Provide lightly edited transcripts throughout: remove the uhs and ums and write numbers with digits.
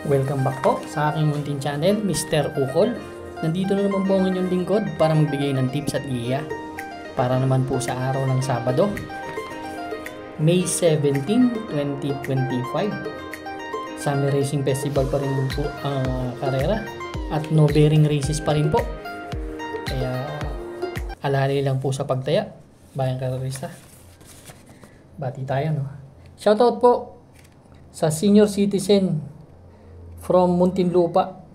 Welcome back po sa aking munting channel, Mr. Ukol. Nandito na naman po ang inyong lingkod para magbigay ng tips at giya para naman po sa araw ng Sabado, May 17, 2025. Summer Racing Festival pa rin po ang karera at no bearing races pa rin po. Kaya alali lang po sa pagtaya, bayang karerista. Bati tayo, no? Shoutout po sa senior citizen from Muntinlupa.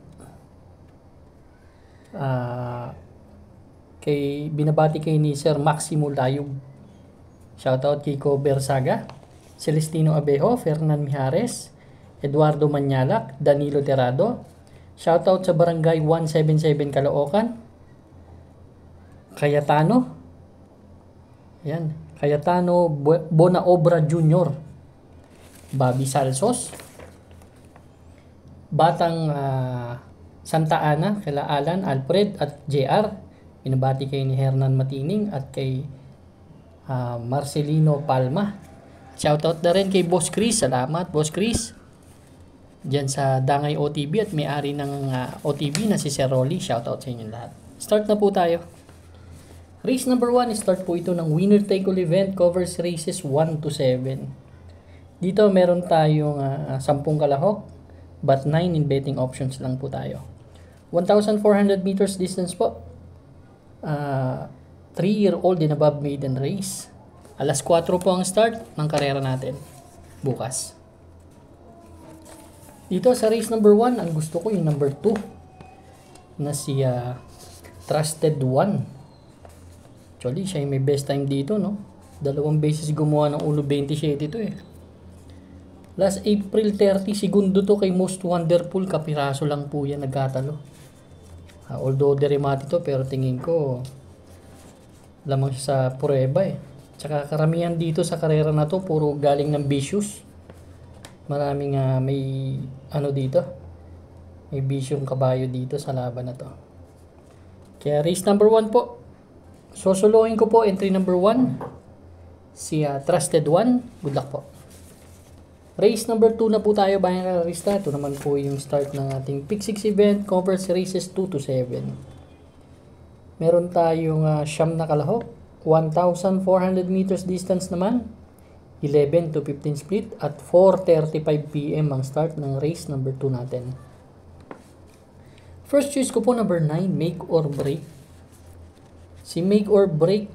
Binabati kay ni Sir Maximo Layog. Shoutout kay Ko Bersaga, Celestino Abejo, Fernan Mijares, Eduardo Manyalak, Danilo Terrado. Shoutout sa Barangay 177 Caloocan, Cayetano. Ayan, Cayetano Bonaobra Jr., Bobby Salsos, Batang Santa Ana, kila Alan, Alfred at JR. Binabati kay ni Hernan Matining at kay Marcelino Palma. Shoutout na rin kay Boss Chris. Salamat Boss Chris diyan sa Dangay OTB at may-ari ng OTB na si Sir Rolly. Shoutout sa inyo lahat. Start na po tayo. Race number 1, start po ito ng winner take all event, covers races 1 to 7. Dito meron tayong 10 kalahok, but 9 in betting options lang po tayo. 1,400 meters distance po. 3-year-old and above maiden race. Alas 4 po ang start ng karera natin bukas. Dito sa race number 1, ang gusto ko yung number 2 na si Trusted One. Actually, siya yung may best time dito, no? 2 beses gumawa ng 1.27 ito eh. Last April 30, segundo to kay Most Wonderful. Kapiraso lang po yan nagkatalo. Although deremati to, pero tingin ko lamang siya sa prueba eh. Tsaka karamihan dito sa karera na to, puro galing ng vicious. Maraming may dito. May visyong kabayo dito sa laban na to. Kaya race number 1 po. Sosolohin ko po entry number 1. Si Trusted One. Good luck po. Race number 2 na po tayo, bayang karerista. Ito naman po yung start ng ating Pick 6 event, covers races 2 to 7. Meron tayong siyam na kalahok, 1,400 meters distance naman, 11 to 15 split at 4:35 PM ang start ng race number 2 natin. First choice ko po number 9, Make or Break. Si Make or Break,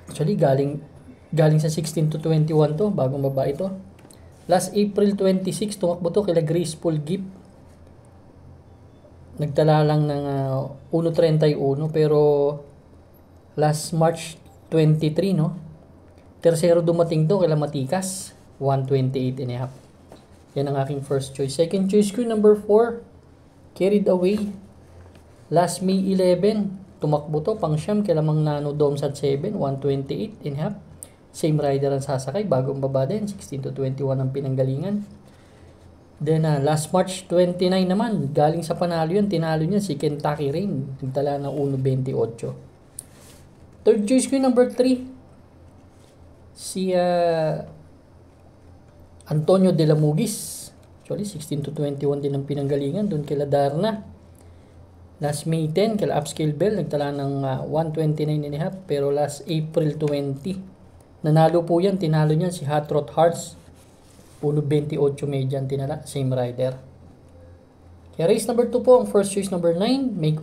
actually galing sa 16 to 21 to, bagong babae to. Last April 26, tumakbo to kila Graceful Gift. Nagtala lang ng 1.31, pero last March 23, no? Tercero dumating to kila Matikas, 1.28.5. Yan ang aking first choice. Second choice ko, number 4, Carried Away. Last May 11, tumakbo to pang siyam kila Mang Nano Domes at 7, 1.28.5. Same rider ang sasakay, bagong baba din, 16 to 21 ang pinanggalingan. Then last March 29 naman, galing sa panalo yun, tinalo niya si Kentucky Rain, nagtala ng 1.28. Third choice ko yung number 3, si Antonio de la Mugis. Actually 16 to 21 din ang pinanggalingan, doon kila Darna. Last May 10, kila Upscale Bell, nagtala ng 1.29.5, pero last April 20, nanalo po yan, tinalo niyan si Hot Rod Hearts, 1.28 medyan tinala, same rider. Kaya race number 2 po, ang first choice number 9, Make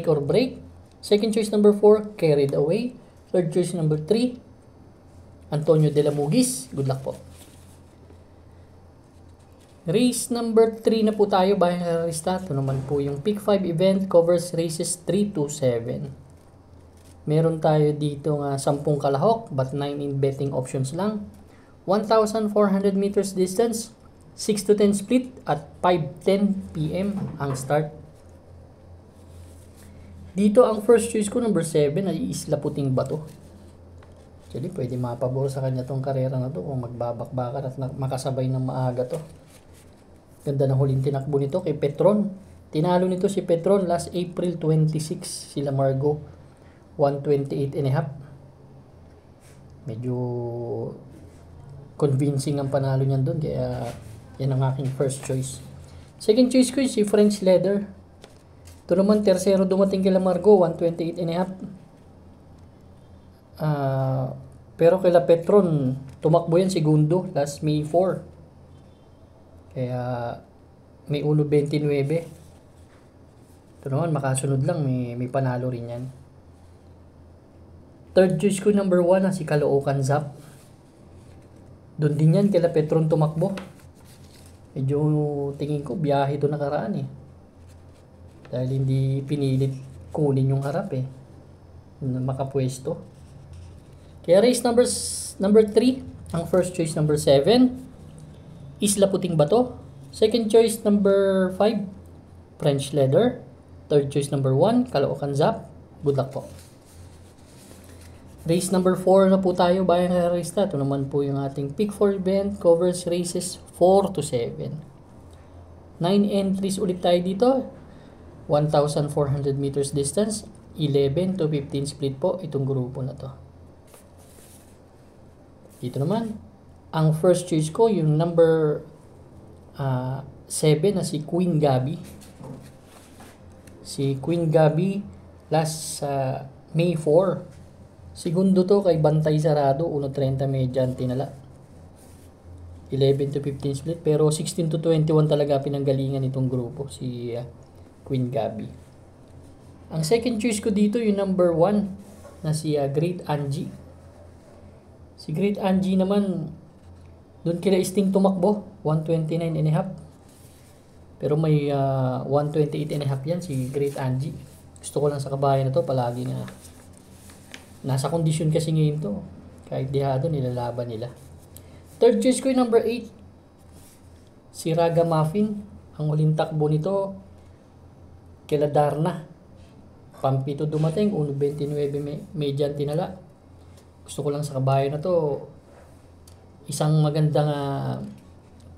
or Break. Second choice number 4, Carried Away. Third choice number 3, Antonio de la Mugis. Good luck po. Race number 3 na po tayo, bayang karerista. Ito naman po yung Pick 5 event, covers races 3 to 7. Meron tayo dito nga 10 kalahok, but 9 in betting options lang. 1,400 meters distance, 6 to 10 split at 5:10 PM ang start. Dito ang first choice ko, number 7, ay Isla Puting Bato. Actually, pwede mapabor sa kanya tong karera na to kung magbabakbakan at makasabay ng maaga to. Ganda ng huling tinakbo nito kay Petron. Tinalo nito si Petron last April 26, sila Margo, 1.28.5. Medyo convincing ang panalo niyan doon. Kaya yan ang aking first choice. Second choice ko si French Leather. Ito naman, tersero dumating kila Margo, 128.5. Pero kila Petron, tumakbo yan segundo, last May 4. Kaya may 1.29. Ito naman, makasunod lang, may panalo rin yan. Third choice ko number 1 si Caloocan Zap. Doon din yan kila Petron tumakbo. Medyo tingin ko biyahe ito nakaraan eh. Dahil hindi pinilit kunin yung harap eh. Makapwesto. Kaya race number 3. Ang first choice number 7. Isla Puting Bato. Second choice number 5. French Leather. Third choice number 1. Caloocan Zap. Good luck po. Race number 4 na po tayo, Bayang Karista. Ito naman po yung ating pick for event. Covers races 4 to 7. 9 entries ulit tayo dito. 1,400 meters distance. 11 to 15 split po itong grupo na to. Dito naman, ang first choice ko, yung number 7 na si Queen Gabi. Si Queen Gabi last May 4. Segundo to kay Bantay Sarado, 1.30 medyan tinala. 11 to 15 split, pero 16 to 21 talaga pinanggalingan itong grupo, si Queen Gabi. Ang second choice ko dito, yung number 1 na si Great Angie. Si Great Angie naman, doon kila Sting tumakbo, 129.5. Pero may 128.5 yan, si Great Angie. Gusto ko lang sa kabayan na to, palagi nga. Nasa kondisyon kasi ngayon to. Kahit dihado, nilalaban nila. Third choice ko yung number 8. Si Raga Muffin. Ang huling takbo nito, kila Darna. Pampito dumating, 1.29 medyan tinala. Gusto ko lang sa kabayan na to, isang magandang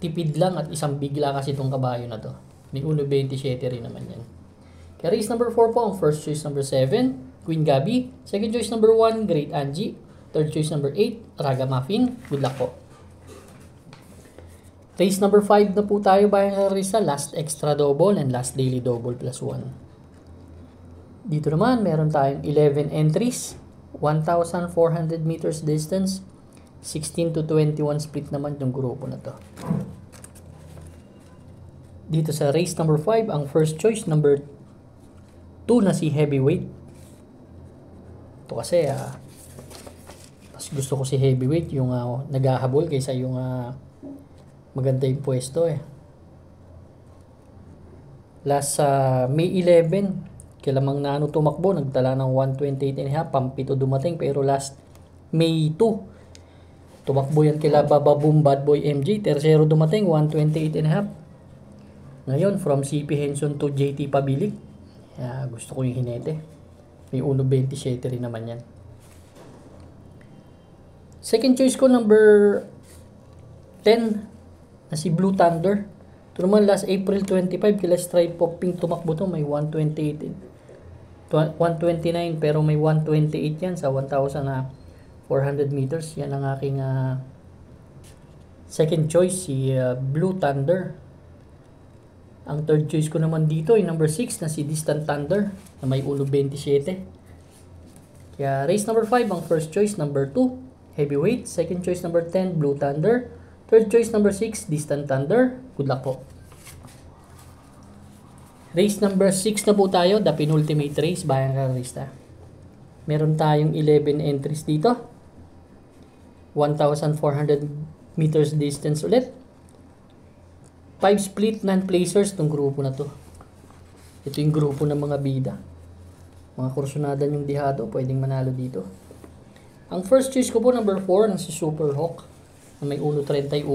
tipid lang at isang bigla kasi itong kabayo na to. May 1.27 rin naman yan. Kaya race number 4 po, ang first choice number 7. Queen Gabi. Second choice number 1, Great Angie. Third choice number 8, Raga Muffin. Good luck po. Race number 5 na po tayo, Bayang Karista. Last extra double and last daily double plus 1. Dito naman, meron tayong 11 entries. 1,400 meters distance. 16 to 21 split naman yung grupo na to. Dito sa race number 5, ang first choice number 2 na si Heavyweight. Ito kasi mas gusto ko si Heavyweight yung naghahabol kaysa yung maganda yung pwesto eh. Last May 11 kila Mang Nano tumakbo, nagtala ng 128.5, pampito dumating, pero last May 2 tumakbo yan kila Bababoom Bad Boy MJ, tersero dumating 128.5. Ngayon from CP Henson to JT Pabilik, gusto ko yung hinete. May 1.27 rin naman yan. Second choice ko, number 10 na si Blue Thunder. Ito naman last April 25 kila Stripe Popping tumakbo to, may 129 pero may 128 yan sa 1,400 meters. Yan ang aking second choice, si Blue Thunder. Ang third choice ko naman dito ay number 6 na si Distant Thunder na may 1.27. Kaya race number 5 ang first choice, number 2 Heavyweight, second choice number 10 Blue Thunder, third choice number 6 Distant Thunder. Good luck po. Race number 6 na po tayo, the penultimate race, Bayang Karista. Meron tayong 11 entries dito. 1,400 meters distance ulit. 5 split non-placers itong grupo na to. Ito yung grupo ng mga bida. Mga kursunada yung dihado, pwedeng manalo dito. Ang first choice ko po, number 4, na si Super Hawk, na may 1.31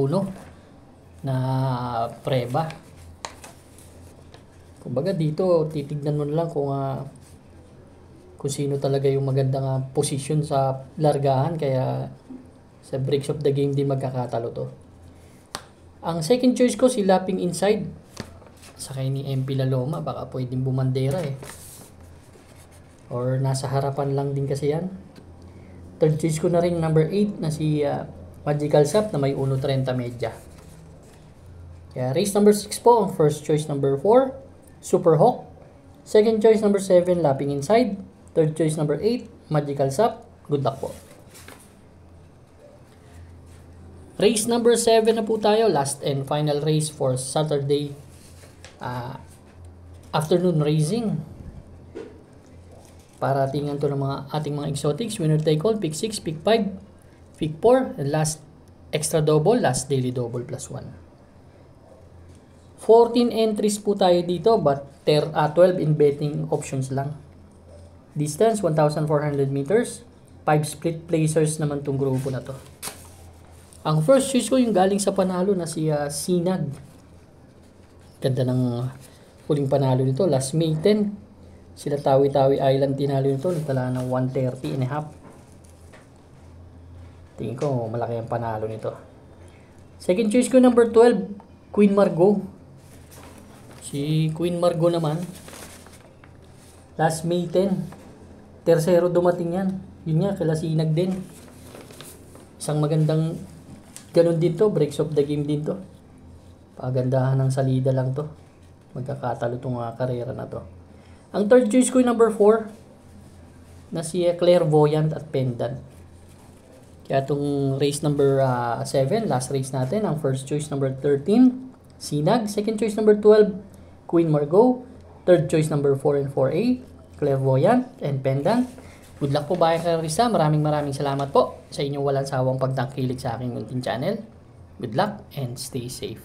na preba. Kumbaga dito, titignan mo lang kung sino talaga yung magandang position sa largahan, kaya sa breaks of the game din magkakatalo to. Ang second choice ko, si Lapping Inside. Sakay ni MP Laloma, baka pwedeng bumandera eh. Or nasa harapan lang din kasi yan. Third choice ko na rin number 8 na si Magical Sap na may 1.30 medya. Kaya race number 6 po ang first choice number 4, Super Hawk. Second choice number 7, Lapping Inside. Third choice number 8, Magical Sap. Good luck po. Race number 7 na po tayo. Last and final race for Saturday afternoon racing. Para tingnan to ng ating mga exotics. Winner take all, pick 6, pick 5, pick 4, and last extra double, last daily double plus 1. 14 entries po tayo dito but 12 in betting options lang. Distance 1,400 meters. 5 split placers naman tong grupo na to. Ang first choice ko yung galing sa panalo na si Sinag. Ganda ng huling panalo nito. Last May 10. Sila Tawi-Tawi Island tinalo nito. Nagtala ng 130.5. Tingin ko malaki ang panalo nito. Second choice ko number 12. Queen Margot. Si Queen Margot naman. Last May 10. Tercero dumating yan. Yun nga, kala Sinag din. Isang magandang ganun din to. Breaks of the game din to. Pagandahan ng salida lang to. Magkakatalo itong karera na to. Ang third choice ko yung number 4 na si Clairvoyant at Pendant. Kaya itong race number 7, last race natin. Ang first choice number 13, Sinag. Second choice number 12, Queen Margot. Third choice number 4 and 4A, Clairvoyant and Pendant. Good luck po bayan karerista. Maraming salamat po sa inyong walang sawang pagtangkilik sa aking munting channel. Good luck and stay safe.